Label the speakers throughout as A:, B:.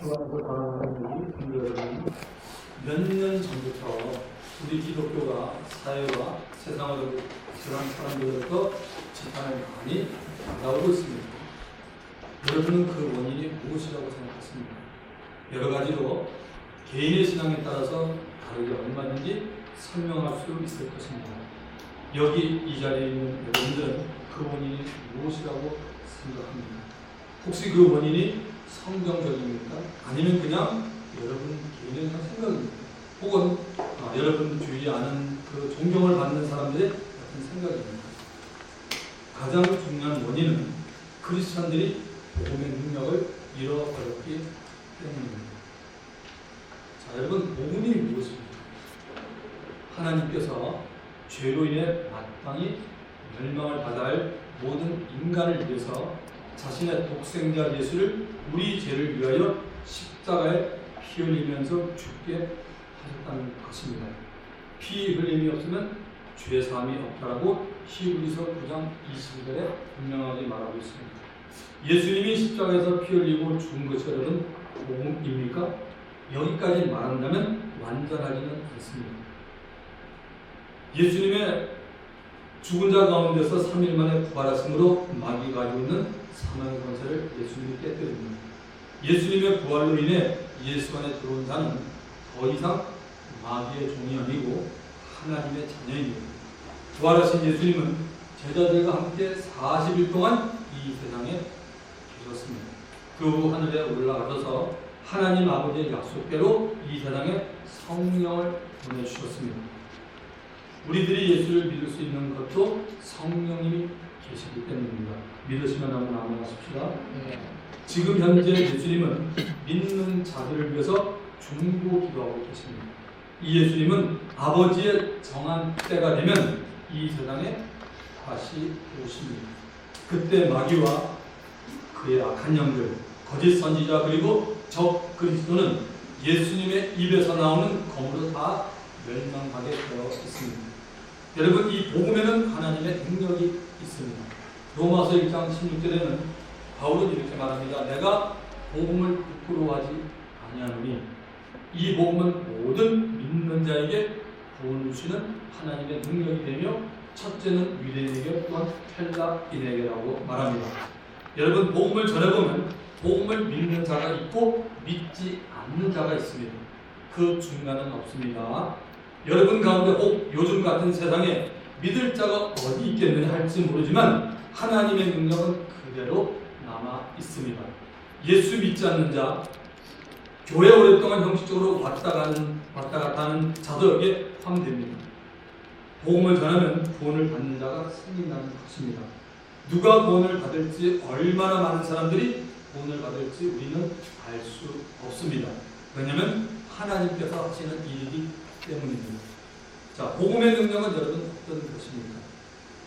A: 소환을 바라는 우리 몇 년 전부터 우리 기독교가 사회와 세상으로 그런 사람들로부터 비판을 많이 받아오고 있습니다. 여러분은 그 원인이 무엇이라고 생각하십니까? 여러 가지로 개인의 신앙에 따라서 다르게 얼마든지 설명할 수 있을 것입니다. 여기 이 자리에 있는 여러분들은 그 원인이 무엇이라고 생각합니까? 혹시 그 원인이 성경적입니까? 아니면 그냥 여러분 개인의 생각입니까? 혹은 여러분 주위에 아는 그 존경을 받는 사람들의 같은 생각입니까? 가장 중요한 원인은 크리스찬들이 복음의 능력을 잃어버렸기 때문입니다. 자, 여러분, 복음이 무엇입니까? 하나님께서 죄로 인해 마땅히 멸망을 받아야 할 모든 인간을 위해서 자신의 독생자 예수를 우리 죄를 위하여 십자가에 피 흘리면서 죽게 하셨다는 것입니다. 피 흘림이 없으면 죄 사함이 없다라고 히브리서 9장 22절에 분명하게 말하고 있습니다. 예수님이 십자가에서 피 흘리고 죽은 것이 여러분 복음입니까? 여기까지 말한다면 완전하지는 않습니다. 예수님의 죽은 자 가운데서 3일 만에 부활하심으로 마귀가 가지고 있는 사망의 권세를 예수님이 깨뜨립니다. 예수님의 부활로 인해 예수 안에 들어온 자는 더 이상 마귀의 종이 아니고 하나님의 자녀입니다. 부활하신 예수님은 제자들과 함께 40일 동안 이 세상에 계셨습니다. 그 후 하늘에 올라가셔서 하나님 아버지의 약속대로 이 세상에 성령을 보내주셨습니다. 우리들이 예수를 믿을 수 있는 것도 성령님이 계시기 때문입니다. 믿으시면 한번 아멘하십시다. 지금 현재 예수님은 믿는 자들을 위해서 중보 기도하고 계십니다. 이 예수님은 아버지의 정한 때가 되면 이 세상에 다시 오십니다. 그때 마귀와 그의 악한 영들, 거짓 선지자 그리고 적 그리스도는 예수님의 입에서 나오는 검으로 다 멸망하게 되어 있습니다. 여러분, 이 복음에는 하나님의 능력이 있습니다. 로마서 1장 16절에는 바울은 이렇게 말합니다. 내가 복음을 부끄러워하지 아니하노니 이 복음은 모든 믿는 자에게 구원을 주시는 하나님의 능력이 되며 첫째는 유대인에게 또한 헬라인에게라고 말합니다. 여러분, 복음을 전해보면 복음을 믿는 자가 있고 믿지 않는 자가 있습니다. 그 중간은 없습니다. 여러분 가운데 혹 요즘 같은 세상에 믿을 자가 어디 있겠느냐 할지 모르지만 하나님의 능력은 그대로 남아 있습니다. 예수 믿지 않는 자, 교회 오랫동안 형식적으로 왔다 갔다 하는 자들에게 포함됩니다. 복음을 전하면 구원을 받는 자가 생긴다는 것입니다. 누가 구원을 받을지, 얼마나 많은 사람들이 구원을 받을지 우리는 알 수 없습니다. 왜냐하면 하나님께서 하시는 일이기 때문입니다. 자, 복음의 능력은 여러분 어떤 것입니까?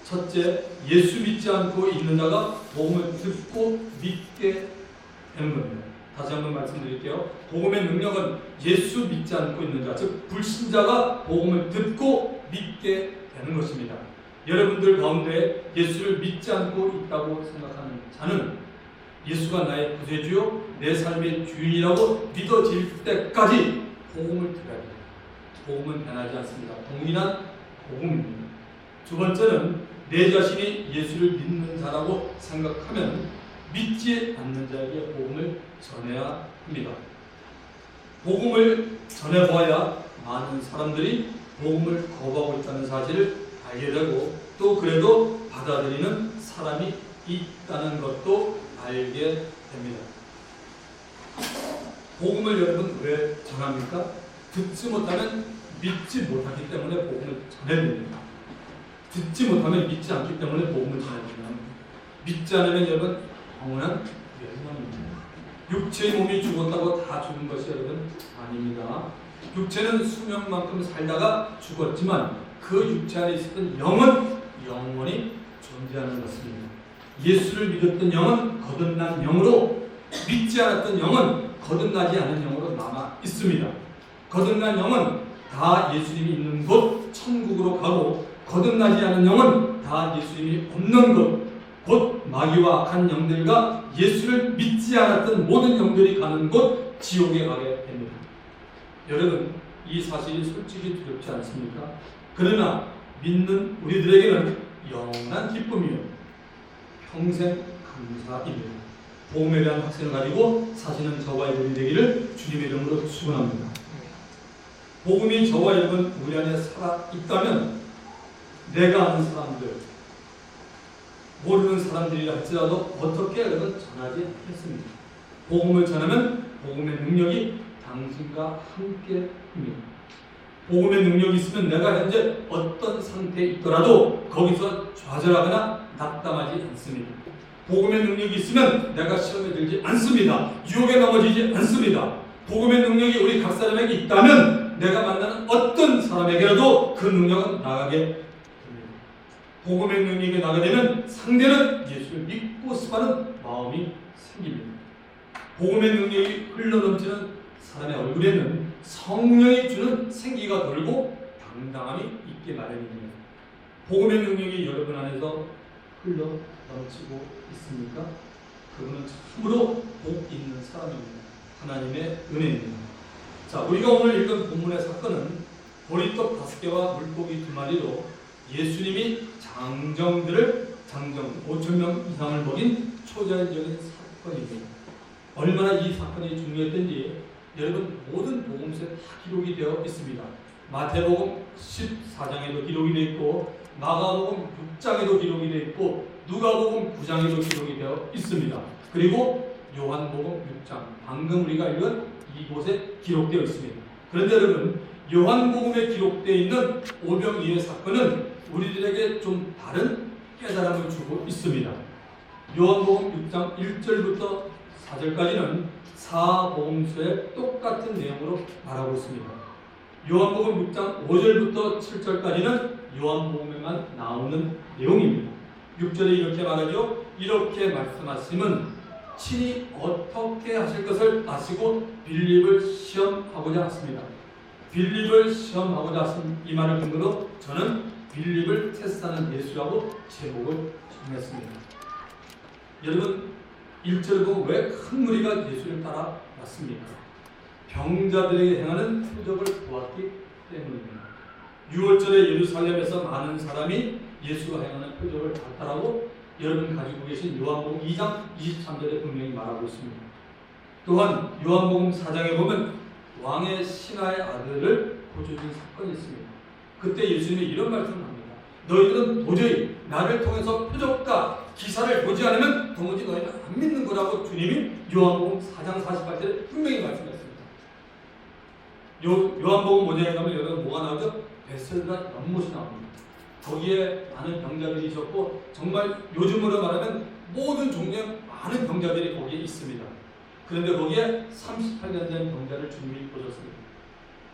A: 첫째, 예수 믿지 않고 있는 자가 복음을 듣고 믿게 되는 겁니다. 다시 한번 말씀드릴게요. 복음의 능력은 예수 믿지 않고 있는 자, 즉 불신자가 복음을 듣고 믿게 되는 것입니다. 여러분들 가운데 예수를 믿지 않고 있다고 생각하는 자는 예수가 나의 구세주요 내 삶의 주인이라고 믿어질 때까지 복음을 들어야 돼요. 복음은 변하지 않습니다. 동일한 복음입니다. 두 번째는 내 자신이 예수를 믿는 자라고 생각하면 믿지 않는 자에게 복음을 전해야 합니다. 복음을 전해보아야 많은 사람들이 복음을 거부하고 있다는 사실을 알게 되고 또 그래도 받아들이는 사람이 있다는 것도 알게 됩니다. 복음을 여러분 왜 전합니까? 듣지 못하면 믿지 못하기 때문에 복음을 전해드립니다. 듣지 못하면 믿지 않기 때문에 복음을 전해드립니다. 믿지 않으면 여러분 영원한 멸망입니다. 육체의 몸이 죽었다고 다 죽은 것이 여러분 아닙니다. 육체는 수명만큼 살다가 죽었지만 그 육체 안에 있었던 영은 영원히 존재하는 것입니다. 예수를 믿었던 영은 거듭난 영으로, 믿지 않았던 영은 거듭나지 않은 영으로 남아 있습니다. 거듭난 영은 다 예수님이 있는 곳 천국으로 가고 거듭나지 않은 영은 다 예수님이 없는 곳 곧 마귀와 악한 영들과 예수를 믿지 않았던 모든 영들이 가는 곳 지옥에 가게 됩니다. 여러분, 이 사실이 솔직히 두렵지 않습니까? 그러나 믿는 우리들에게는 영원한 기쁨이요 평생 감사입니다. 복음에 대한 확신을 가지고 사시는 저와 여러분이 되기를 주님의 이름으로 축원합니다. 복음이 저와 여러분 우리 안에 살아 있다면 내가 아는 사람들, 모르는 사람들이라 할지라도 어떻게 여러분 전하지 않겠습니까? 복음을 전하면 복음의 능력이 당신과 함께입니다. 복음의 능력이 있으면 내가 현재 어떤 상태에 있더라도 거기서 좌절하거나 낙담하지 않습니다. 복음의 능력이 있으면 내가 시험에 들지 않습니다. 유혹에 넘어지지 않습니다. 복음의 능력이 우리 각 사람에게 있다면 내가 만나는 어떤 사람에게라도 그 능력은 나가게 됩니다. 복음의 능력이 나가게 되면 상대는 예수를 믿고 싶어하는 마음이 생깁니다. 복음의 능력이 흘러넘치는 사람의 얼굴에는 성령이 주는 생기가 돌고 당당함이 있게 마련입니다. 복음의 능력이 여러분 안에서 흘러넘치고 있습니까? 그분은 참으로 복 있는 사람입니다. 하나님의 은혜입니다. 자, 우리가 오늘 읽은 본문의 사건은 보리떡 5개와 물고기 2마리로 예수님이 장정 5,000명 이상을 먹인 초자연적인 사건입니다. 얼마나 이 사건이 중요했던지 여러분 모든 복음서에 다 기록이 되어 있습니다. 마태복음 14장에도 기록이 되어 있고 마가복음 6장에도 기록이 되어 있고 누가복음 9장에도 기록이 되어 있습니다. 그리고 요한복음 6장 방금 우리가 읽은 이곳에 기록되어 있습니다. 그런데 여러분 요한복음에 기록되어 있는 오병이의 사건은 우리들에게 좀 다른 깨달음을 주고 있습니다. 요한복음 6장 1절부터 4절까지는 사복음서의 똑같은 내용으로 말하고 있습니다. 요한복음 6장 5절부터 7절까지는 요한복음에만 나오는 내용입니다. 6절에 이렇게 말하죠. 이렇게 말씀하시면 친히 어떻게 하실 것을 아시고 빌립을 시험하고자 하십니다. 빌립을 시험하고자 하신 이 말을 근거로 저는 빌립을 테스트하는 예수라고 제목을 정했습니다. 여러분 1절 보고 왜 큰 무리가 예수를 따라 왔습니까? 병자들에게 행하는 표적을 보았기 때문입니다. 6월절에 예루살렘에서 많은 사람이 예수가 행하는 표적을 봤다라고 여러분 가지고 계신 요한복음 2장 23절에 분명히 말하고 있습니다. 또한 요한복음 4장에 보면 왕의 신하의 아들을 고쳐준 사건이 있습니다. 그때 예수님이 이런 말씀을 합니다. 너희들은 도저히 나를 통해서 표적과 기사를 보지 않으면 도무지 너희는 안 믿는 거라고 주님이 요한복음 4장 48절에 분명히 말씀했습니다. 요한복음 5장에 가면 여러분 뭐가 나오죠? 베세다 연못이 나옵니다. 거기에 많은 병자들이 있었고 정말 요즘으로 말하면 모든 종류의 많은 병자들이 거기에 있습니다. 그런데 거기에 38년 된 병자를 주님이 보셨습니다.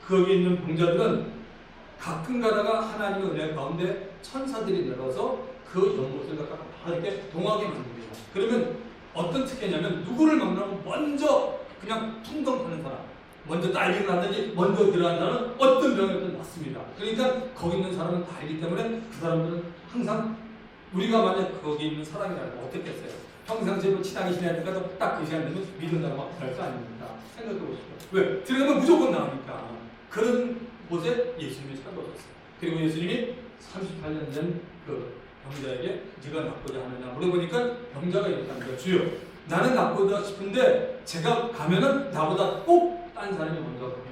A: 거기에 있는 병자들은 가끔 가다가 하나님의 은혜 가운데 천사들이 내려서 그 연못을 갖다가 다 이렇게 동하게 만듭니다. 그러면 어떤 특혜냐면 누구를 만나면 먼저 그냥 퉁덩하는 사람, 먼저 난리를 났는지 먼저 들어간 사람은 어떤 병이든 낫습니다. 그러니까 거기 있는 사람은 다 알기 때문에 그 사람들은 항상 우리가 만약 거기 있는 사람이라면 어떻겠어요? 평상시에 뭐 치당이 지내야 되니까 딱 그 시간 되면 믿는다고 막 그럴 거 아닙니까? 생각해 보십시오. 왜? 들어가면 무조건 나오니까. 그런 곳에 예수님이 찾아오셨어요. 그리고 예수님이 38년 된 그 병자에게 네가 낫고자 하느냐 물어보니까 병자가 이렇게 합니다. 주여, 나는 낫고자 싶은데 제가 가면은 나보다 꼭 딴 사람이 먼저 갑니다.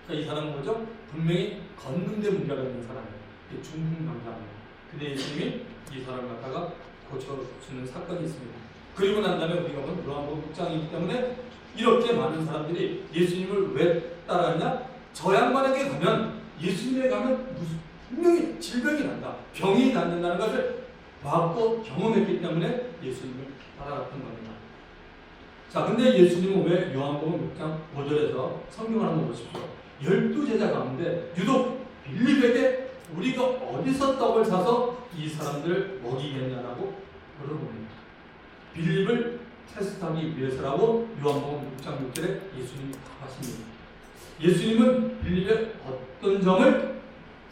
A: 그러니까 이 사람은 뭐죠? 분명히 걷는데 문제가 있는 사람이에요. 중풍병자입니다. 근데 예수님이 이 사람을 갖다가 고쳐주는 사건이 있습니다. 그리고 난 다음에 우리가 본 요한복음 6장이기 때문에 이렇게 많은 사람들이 예수님을 왜 따라하냐? 저 양반에게 가면 예수님에게 가면 분명히 질병이 난다. 병이 낫는다는 것을 봤고 경험했기 때문에 예수님을 따라갔던 겁니다. 자, 근데 예수님은 왜 요한복음 6장 5절에서 성경을 한번 보십시오. 12제자 가운데 유독 빌립에게 우리가 어디서 떡을 사서 이 사람들을 먹이겠냐라고 물어봅니다. 빌립을 테스트하기 위해서라고 요한복음 6장 6절에 예수님이 답하십니다. 예수님은 빌립의 어떤 점을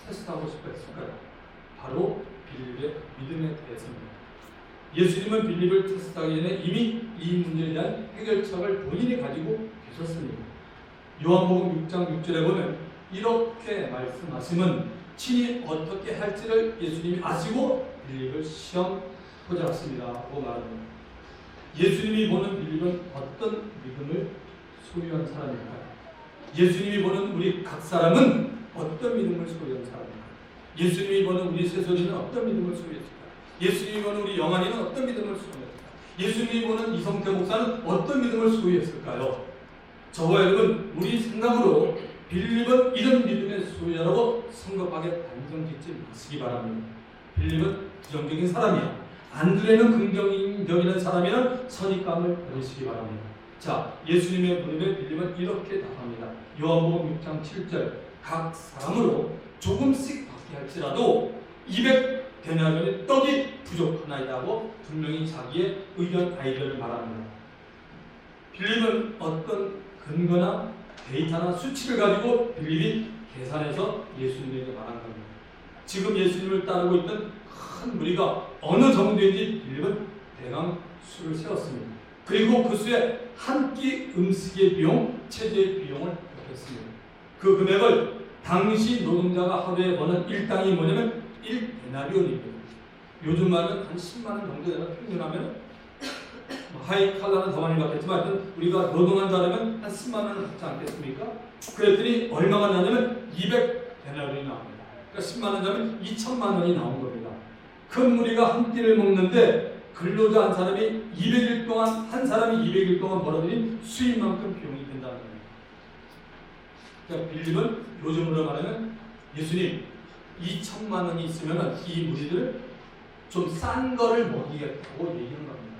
A: 테스트하고 싶어 했을까요? 바로 빌립의 믿음에 대해서입니다. 예수님은 빌립을 테스트하기 전에 이미 이 문제에 대한 해결책을 본인이 가지고 계셨습니다. 요한복음 6장 6절에 보면 이렇게 말씀하시면 친히 어떻게 할지를 예수님이 아시고 빌립을 시험 보자하십니다고 말합니다. 예수님이 보는 빌립은 어떤 믿음을 소유한 사람일까요? 예수님이 보는 우리 각 사람은 어떤 믿음을 소유한 사람일까요? 예수님이 보는 우리 세손이는 어떤 믿음을 소유했을까요? 예수님이 보는 우리 영환이는 어떤 믿음을 소유했을까요? 예수님이 보는 이성태 목사는 어떤 믿음을 소유했을까요? 저와 여러분, 우리 생각으로 빌립은 이런 믿음의 소유자라고 성급하게 단정짓지 마시기 바랍니다. 빌립은 부정적인 사람이야. 안드레는 긍정적인 사람이라는 선입감을 버리시기 바랍니다. 자, 예수님의 부름에 빌립은 이렇게 답합니다. 요한복음 6장 7절 각 사람으로 조금씩 받게 할지라도 200데나리온의 떡이 부족하나이다고 분명히 자기의 의견 아이디어를 말합니다. 빌립은 어떤 근거나 데이터나 수치를 가지고 빌립이 계산해서 예수님에게 말한 겁니다. 지금 예수님을 따르고 있는 큰 무리가 어느 정도인지 빌립은 대강 수를 세웠습니다. 그리고 그 수에 한 끼 음식의 비용, 체제의 비용을 곱했습니다. 그 금액을 당시 노동자가 하루에 버는 일당이 뭐냐면 1데나리온입니다. 요즘 말은 한 10만 원 정도 되나 평균하면 하이 칼라는 더 많이 받겠지만 우리가 노동한 자라면 한 10만 원을 받지 않겠습니까? 그랬더니 얼마가 나냐면 200데나리온이 나옵니다. 그러니까 10만 원 자면 2천만 원이 나온 겁니다. 큰 무리가 한 끼를 먹는데 근로자 한 사람이 200일 동안 한 사람이 200일 동안 벌어들인 수입만큼 비용이 된다는 겁니다. 그러니까 빌립은 요즘으로 말하면 예수님 2천만 원이 있으면 이 무리들을 좀 싼 거를 먹이겠다고 얘기하는 겁니다.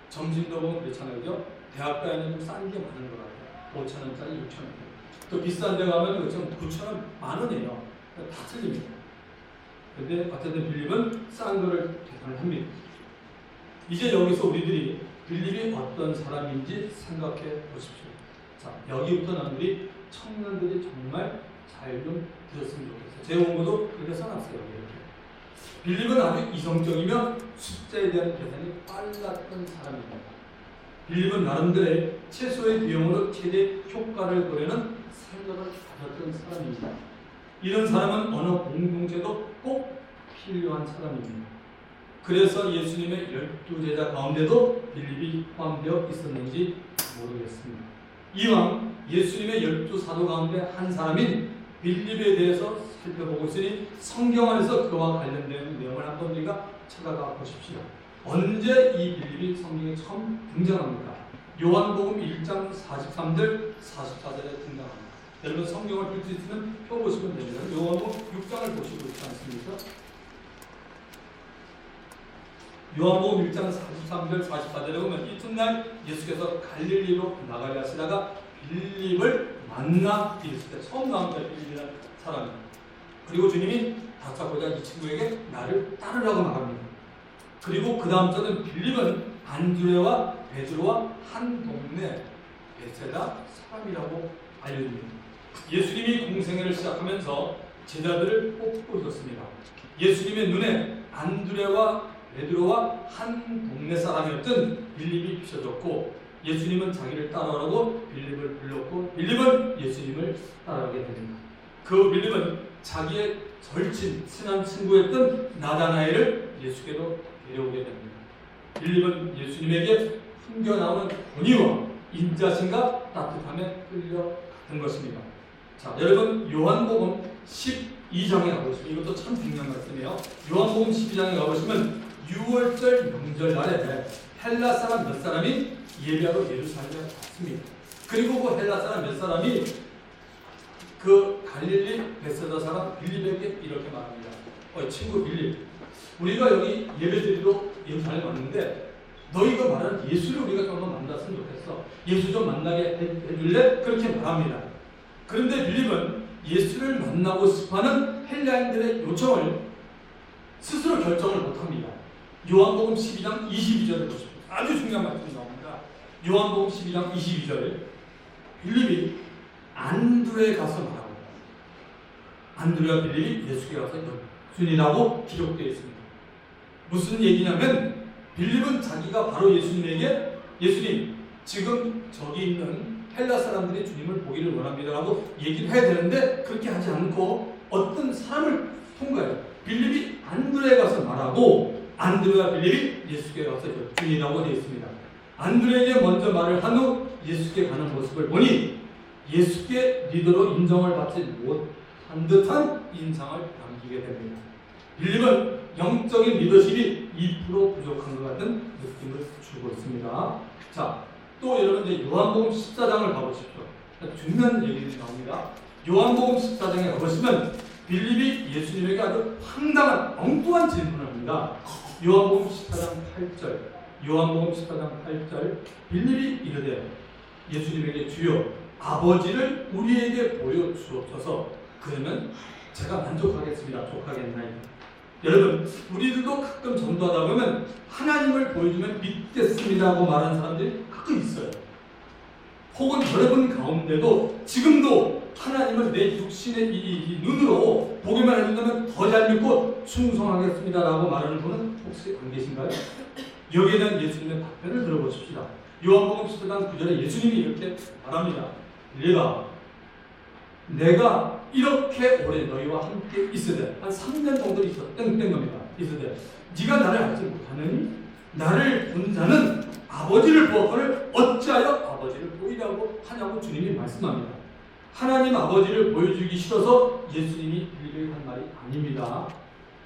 A: 점심도 보면 그렇잖아요. 그죠? 대학가에는 좀 싼 게 많은 것 같아요. 5,000원짜리, 6,000원. 또 비싼 데 가면 9,000원, 만 원이에요. 다 틀립니다. 근데 어쨌든 빌립은 싼 거를 계산을 합니다. 이제 여기서 우리들이 빌립이 어떤 사람인지 생각해 보십시오. 자, 여기부터는 우리 청년들이 정말 잘 좀 들었으면 좋겠어요. 제 원고도 그렇게 써놨어요. 이렇게. 빌립은 아주 이성적이며 숫자에 대한 계산이 빨랐던 사람입니다. 빌립은 나름대로의 최소의 비용으로 최대 효과를 보려는 생각을 가졌던 사람입니다. 이런 사람은 어느 공동체도 꼭 필요한 사람입니다. 그래서 예수님의 12제자 가운데도 빌립이 포함되어 있었는지 모르겠습니다. 이왕 예수님의 12사도 가운데 한 사람인 빌립에 대해서 살펴보고 있으니 성경 안에서 그와 관련된 내용을 한번 우리가 찾아가 보십시오. 언제 이 빌립이 성경에 처음 등장합니까? 요한복음 1장 43절 44절에 등장합니다. 여러분 성경을 볼 수 있으면 펴보시면 됩니다. 요한복음 6장을 보시고 있지 않습니까? 요한복음 1장 43절 44절에 보면 이튿날 예수께서 갈릴리로 나가려 하시다가 빌립을 만나 있을 때 처음 나옵니다. 빌립이라는 사람이. 그리고 주님이 다짜고짜 이 친구에게 나를 따르라고 말합니다. 그리고 그 다음 절은 빌립은 안드레와 베드로와 한 동네 베세다 사람이라고 알려줍니다. 예수님이 공생애를 시작하면서 제자들을 뽑고 있었습니다. 예수님의 눈에 안드레와 베드로와 한 동네 사람이었던 빌립이 비춰졌고 예수님은 자기를 따라오라고 빌립을 불렀고 빌립은 예수님을 따라가게 됩니다. 그 빌립은 자기의 절친, 친한 친구였던 나다나엘을 예수께로 데려오게 됩니다. 빌립은 예수님에게 풍겨나오는 권위와 인자심과 따뜻함에 끌려간 것입니다. 자, 여러분 요한복음 12장에 가보시면 이것도 참 중요한 말씀이에요. 요한복음 12장에 가보시면 6월절 명절날에 헬라 사람 몇 사람이 예배하러 예루살렘에 갔습니다. 그리고 그 헬라 사람 몇 사람이 그 갈릴리 베세다 사람 빌립에게 이렇게 말합니다. 친구 빌립, 우리가 여기 예배드리러 예루살렘 왔는데 너희가 말하는 예수를 우리가 좀 만났으면 좋겠어. 예수 좀 만나게 해줄래? 그렇게 말합니다. 그런데 빌립은 예수를 만나고 싶어하는 헬라인들의 요청을 스스로 결정을 못합니다. 요한복음 12장 22절을 보십시오. 아주 중요한 말씀이 나옵니다. 요한복음 12장 22절 빌립이 안드레에 가서 말하고 안드레와 빌립이 예수께 가서 연순이라고 기록되어 있습니다. 무슨 얘기냐면 빌립은 자기가 바로 예수님에게 예수님 지금 저기 있는 헬라 사람들이 주님을 보기를 원합니다라고 얘기를 해야 되는데 그렇게 하지 않고 어떤 사람을 통과해요. 빌립이 안드레에 가서 말하고 안드레와 빌립이 예수께 가서 주님이라고 되어 있습니다. 안드레에게 먼저 말을 한 후 예수께 가는 모습을 보니 예수께 리더로 인정을 받지 못한 듯한 인상을 남기게 됩니다. 빌립은 영적인 리더십이 2% 부족한 것 같은 느낌을 주고 있습니다. 자, 또 여러분 이제 요한복음 14장을 가보십시오. 중요한 얘기들이 나옵니다. 요한복음 14장에 가보시면 빌립이 예수님에게 아주 황당한 엉뚱한 질문을 합니다. 요한복음 14장 8절 요한복음 14장 8절 빌립이 이르되 예수님에게 주여 아버지를 우리에게 보여주옵소서 그러면 제가 만족하겠습니다. 족하겠나이다. 여러분 우리들도 가끔 전도하다 보면 하나님을 보여주면 믿겠습니다 하고 말하는 사람들이 가끔 있어요. 혹은 여러분 가운데도 지금도 하나님을 내 육신의 이 눈으로 보기만 해준다면 더 잘 믿고 충성하겠습니다 라고 말하는 분은 혹시 안 계신가요? 여기에 대한 예수님의 답변을 들어보십시다. 요한복음 14장 9절에 예수님이 이렇게 말합니다. 내가 이렇게 오래 너희와 함께 있으되 한 3년 정도 있었 땡땡 겁니다. 있으되 네가 나를 알지 못하느니 나를 본 자는 아버지를 보았거늘 어찌하여 아버지를 보이라고 하냐고 주님이 말씀합니다. 하나님 아버지를 보여주기 싫어서 예수님이 빌립에게 한 말이 아닙니다.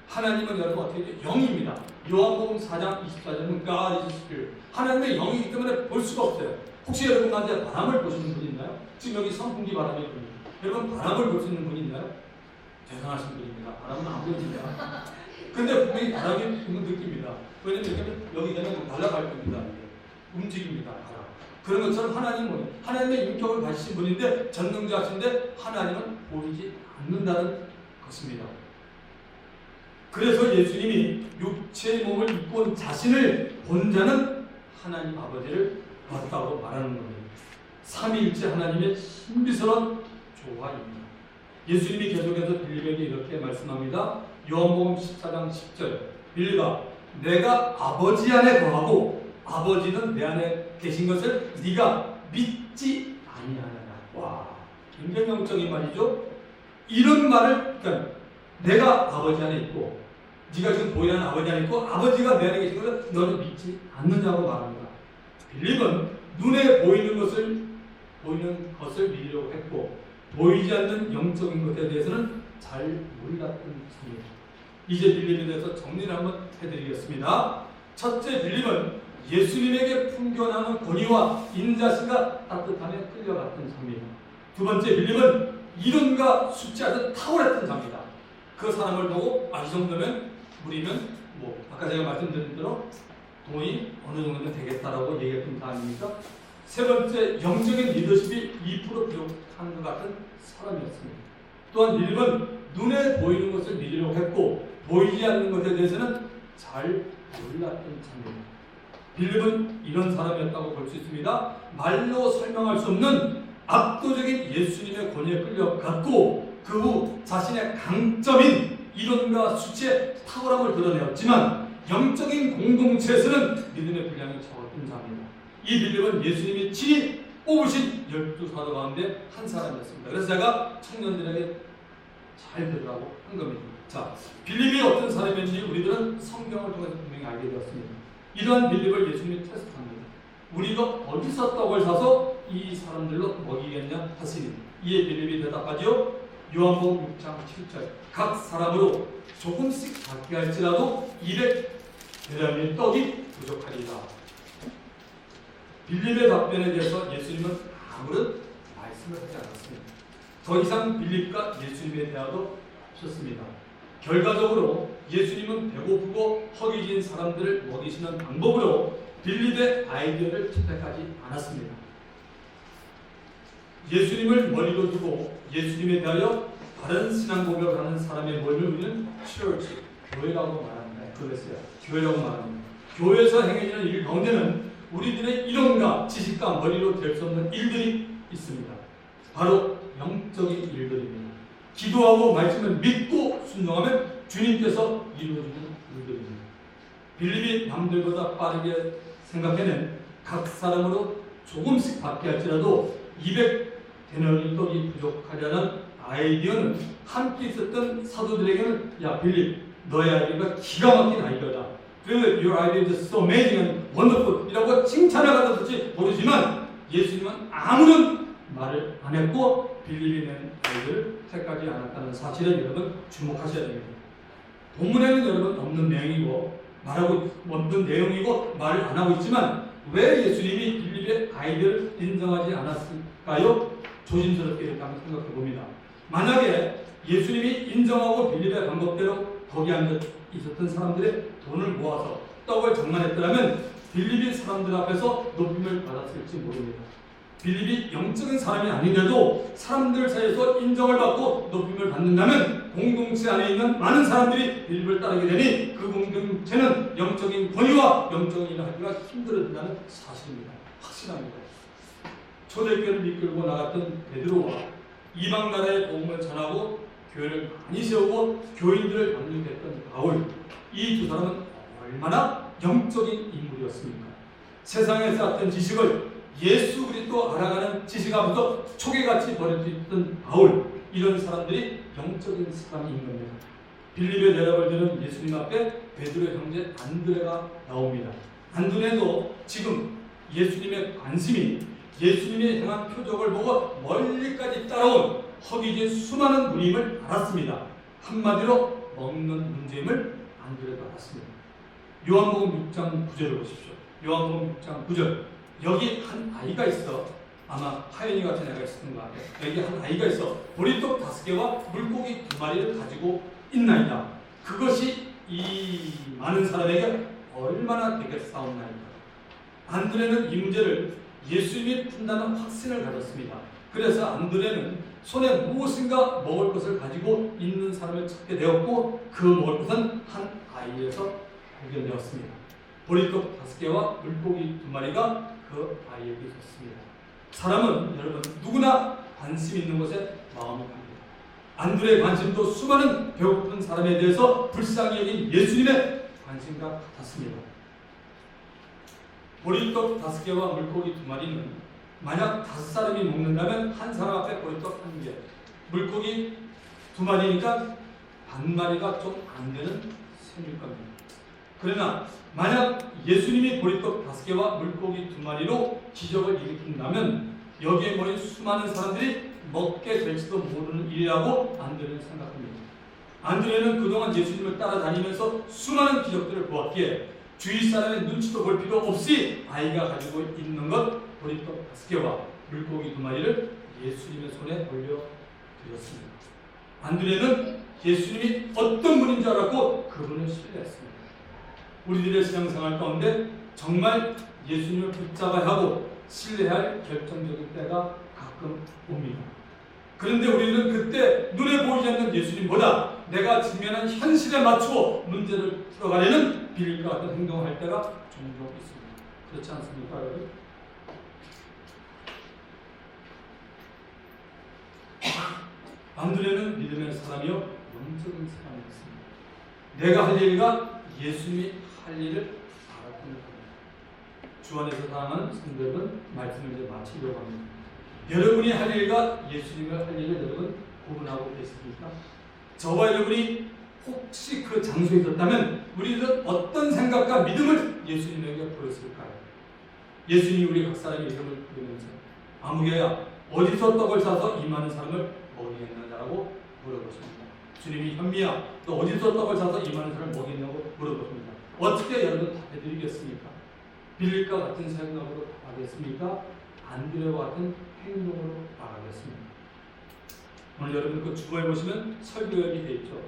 A: 하나님은 여러분 어떻게 돼요? 영입니다. 요한복음 4장 24절은 God is Spirit. 하나님의 영이기 때문에 볼 수가 없어요. 혹시 여러분 가운데 바람을 보시는 분 있나요? 지금 여기 선풍기 바람이 분이 여러분 바람을 볼 수 있는 분 있나요? 대단하신 분입니다. 바람은 안 보입니다. 근데 분명히 바람이 부는 느낍니다. 왜냐면 여기 되면 날아갈 겁니다. 움직입니다. 바람. 그런 것처럼 하나님은 하나님의 인격을 가지신 분인데 전능자신데 하나님은 보이지 않는다는 것입니다. 그래서 예수님이 육체의 몸을 입고 온 자신을 본 자는 하나님 아버지를 봤다고 말하는 겁니다. 삼위일체 하나님의 신비스러운 조화입니다. 예수님이 계속해서 빌립에게 이렇게 말씀합니다. 요한복음 14장 10절 빌립아 내가 아버지 안에 거하고 아버지는 내 안에 계신 것을 네가 믿지 아니하느냐. 와, 굉장히 영적인 말이죠. 이런 말을 그러니까 내가 아버지 안에 있고 네가 지금 보이는 아버지 안에 있고 아버지가 내 안에 계신 것을 너는 믿지 않느냐고 말합니다. 빌립은 눈에 보이는 것을 믿으려고 했고 보이지 않는 영적인 것에 대해서는 잘 몰랐던 중입니다. 이제 빌립에 대해서 정리를 한번 해드리겠습니다. 첫째, 빌립은 예수님에게 풍겨나는 권위와 인자심과 따뜻함에 끌려갔던 자입니다. 두 번째, 빌립은 이론과 수치아주 탁월했던 자입니다. 그 사람을 보고 이 정도면 우리는 아까 제가 말씀드린 대로 돈이 어느 정도면 되겠다라고 얘기했던 자 아닙니까? 세 번째, 영적인 리더십이 2% 부족한 것 같은 사람이었습니다. 또한 빌립은 눈에 보이는 것을 믿으려고 했고 보이지 않는 것에 대해서는 잘 몰랐던 자입니다. 빌립은 이런 사람이었다고 볼 수 있습니다. 말로 설명할 수 없는 압도적인 예수님의 권위에 끌려갔고 그 후 자신의 강점인 이론과 수치의 탁월함을 드러내었지만 영적인 공동체에서는 믿음의 분량이 적었던 자입니다. 이 빌립은 예수님이 친히 뽑으신 12사도 가운데 한 사람이었습니다. 그래서 제가 청년들에게 잘 들으라고 한 겁니다. 자, 빌립이 어떤 사람인지 우리들은 성경을 통해서 분명히 알게 되었습니다. 이러한 빌립을 예수님이 테스트합니다. 우리가 어디서 떡을 사서 이 사람들로 먹이겠냐 하시니 이에 빌립이 대답하지요. 요한복음 6장 7절 각 사람으로 조금씩 받게 할지라도 200대량의 떡이 부족하리라. 빌립의 답변에 대해서 예수님은 아무런 말씀을 하지 않았습니다. 더 이상 빌립과 예수님의 대화도 없었습니다. 결과적으로 예수님은 배고프고 허기진 사람들을 먹이시는 방법으로 빌립의 아이디어를 채택하지 않았습니다. 예수님을 머리로 두고 예수님에 대하여 바른 신앙 고백을 하는 사람의 모임을 우리는 church, 교회라고 말합니다. 그랬어요. 교회라고 말합니다. 교회에서 행해지는 일 가운데는 우리들의 이론과 지식과 머리로 될 수 없는 일들이 있습니다. 바로 영적인 일들입니다. 기도하고 말씀을 믿고 순종하면 주님께서 이루어지는 일들입니다. 빌립이 남들보다 빠르게 생각해낸 각 사람으로 조금씩 받게 할지라도 200데나리 떡이 부족하려는 아이디어는 함께 있었던 사도들에게는 야 빌립 너의 아이디어가 기가 막힌 아이디어다. Your idea is so amazing and wonderful 이라고 칭찬을 받았을지 모르지만 예수님은 아무런 말을 안 했고 빌립이 낸 아이디어를 택하지 않았다는 사실을 여러분 주목하셔야 됩니다. 본문에는 여러분 없는 내용이고 말하고 없는 내용이고 말을 안 하고 있지만 왜 예수님이 빌립의 아이디어를 인정하지 않았을까요? 조심스럽게 이렇게 한번 생각해 봅니다. 만약에 예수님이 인정하고 빌립의 방법대로 거기 앉아 있었던 사람들의 돈을 모아서 떡을 장만했더라면 빌립이 사람들 앞에서 높임을 받았을지 모릅니다. 빌립이 영적인 사람이 아닌데도 사람들 사이에서 인정을 받고 높임을 받는다면 공동체 안에 있는 많은 사람들이 빌립을 따르게 되니 그 공동체는 영적인 권위와 영적인 일을 하기가 힘들어진다는 사실입니다. 확실합니다. 초대교회를 이끌고 나갔던 베드로와 이방 나라의 복음을 전하고 교회를 많이 세우고 교인들을 양육했던 바울, 이 두 사람은 얼마나 영적인 인물이었습니까? 세상에 쌓았던 지식을 예수 그리스도 알아가는 지식 앞에서 초계같이 버릴 수 있던 바울, 이런 사람들이 영적인 사람인 겁니다. 빌립의 대답을 들은 예수님 앞에 베드로의 형제 안드레가 나옵니다. 안드레도 지금 예수님의 관심이 예수님의 향한 표적을 보고 멀리까지 따라온 허기진 수많은 분임을 알았습니다. 한마디로 먹는 문제임을 안드레도 알았습니다. 요한복음 6장 9절을 보십시오. 요한복음 6장 9절. 여기 한 아이가 있어. 아마 하연이 같은 애가 있었던 것 같아요. 여기 한 아이가 있어. 보리떡 5개와 물고기 2마리를 가지고 있나이다. 그것이 이 많은 사람에게 얼마나 되겠사옵나이다. 안드레는 이 문제를 예수님이 푼다는 확신을 가졌습니다. 그래서 안드레는 손에 무엇인가 먹을 것을 가지고 있는 사람을 찾게 되었고 그 먹을 것은 한 아이에서 발견되었습니다. 보리떡 5개와 물고기 2마리가 그 아이에게 있었습니다. 사람은 여러분 누구나 관심 있는 것에 마음이 갑니다. 안드레의 관심도 수많은 배고픈 사람에 대해서 불쌍히 여긴 예수님의 관심과 같았습니다. 보리떡 5개와 물고기 2마리는 만약 5사람이 먹는다면 한 사람 앞에 보리떡 1개, 물고기 2마리니까 반마리가 좀 안 되는 셈일 겁니다. 그러나 만약 예수님이 보리떡 5개와 물고기 2마리로 기적을 일으킨다면 여기에 모인 수많은 사람들이 먹게 될지도 모르는 일이라고 안드레는 생각합니다. 안드레는 그동안 예수님을 따라다니면서 수많은 기적들을 보았기에 주위 사람의 눈치도 볼 필요 없이 아이가 가지고 있는 것 보리떡 5개와 물고기 2마리를 예수님의 손에 올려드렸습니다. 안드레는 예수님이 어떤 분인 줄 알았고 그분을 신뢰했습니다. 우리들의 신앙생활 가운데 정말 예수님을 붙잡아야 하고 신뢰할 결정적인 때가 가끔 옵니다. 그런데 우리는 그때 눈에 보이지 않는 예수님보다 내가 직면한 현실에 맞추어 문제를 풀어가려는 빌립과 같은 행동을 할 때가 종종 있습니다. 그렇지 않습니까, 여러분? 안드레는 믿음의 사람이요 영적인 사람이었습니다. 내가 할 일과 예수님이 할 일을 알았던 겁니다. 주 안에서 사랑하는 성도들은 말씀을 이제 마치려고 합니다. 여러분이 할 일과 예수님이 할 일을 여러분 구분하고 계십니까? 저와 여러분이 혹시 그 장소에 있었다면 우리는 어떤 생각과 믿음을 예수님에게 보였을까요? 예수님이 우리 각 사람의 이름을 부르면서 아무개야 어디서 떡을 사서 이 많은 사람을 먹이겠느냐라고 물어보십니다. 주님이 현미야 너 어디서 떡을 사서 이 많은 사람을 먹이냐고 물어보십니다. 어떻게 여러분 답해드리겠습니까? 빌립과 같은 생각으로 답하겠습니까? 안드레와 같은 행동으로 나가겠습니다. 오늘 여러분 그 주보에 보시면 설교역이 되어 있죠.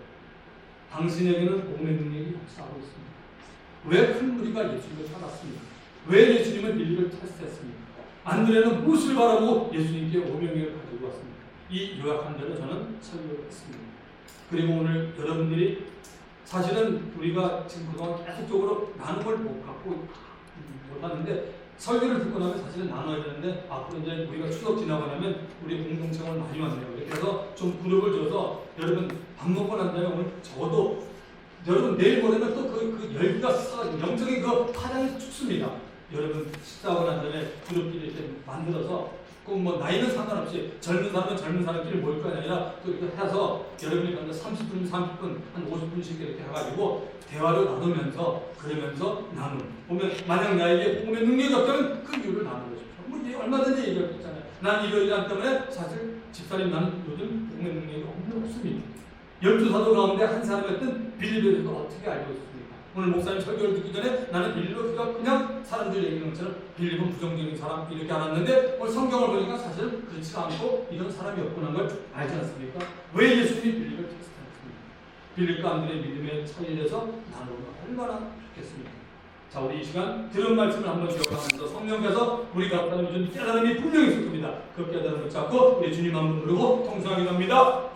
A: 당신에게는 복음의 능력이 역사하고 있습니다. 왜 큰 무리가 예수님을 따랐습니까? 왜 예수님은 빌립을 테스트했습니까? 안드레는 무엇을 바라고 예수님께 오명을 가지고 왔습니까? 이 요약한 대로 저는 설교를 했습니다. 그리고 오늘 여러분들이 사실은 우리가 지금 그동안 계속적으로 나눔을 못 갖고 못하는데 설교를 듣고 나면 사실은 나눠야 되는데 앞으로 이제 우리가 추석 지나고 나면 우리 공동체가 많이 왔네요. 그래서 좀 그룹을 줘서 여러분 밥 먹고 난 다음에 오늘 적어도 여러분 내일 모레면 또 그 열기가 영적인 그 파장이 죽습니다. 여러분 식사하고 난 다음에 그룹끼리 이렇게 만들어서 꼭 뭐 나이는 상관없이 젊은 사람은 젊은 사람끼리 모일 거 아니라 또 이렇게 해서 여러분이 그냥 30분, 한 50분씩 이렇게 해가지고 대화를 나누면서 그러면서 보면 만약 나에게 복음의 능력이 없다면 그 이유를 나누고 싶어. 뭐 이게 얼마든지 얘기할 수 있잖아요. 난 이거 일 때문에 사실 집사님 나는 요즘 복음의 능력이 없습니다. 12사도 가운데 한 사람이었던 빌립에 대해서 어떻게 알고 있습니까? 오늘 목사님 설교를 듣기 전에 나는 빌립은 그냥 사람들이 얘기하는 것처럼 빌립은 부정적인 사람 이렇게 알았는데 오늘 성경을 보니까 사실은 그렇지가 않고 이런 사람이었구나 하는 걸 알지 않습니까? 왜 예수님이 빌립을 테스트했습니까? 빌립과 안드레의 믿음의 차이에 대해서 나누면 얼마나 좋겠습니까? 자, 우리 이 시간 들은 말씀을 한번 기억하면서 성령께서 우리 각자는 준 깨달음이 분명히 있을 겁니다. 그 깨달음을 잡고 우리 주님 한 분 부르고 통성하게 됩니다.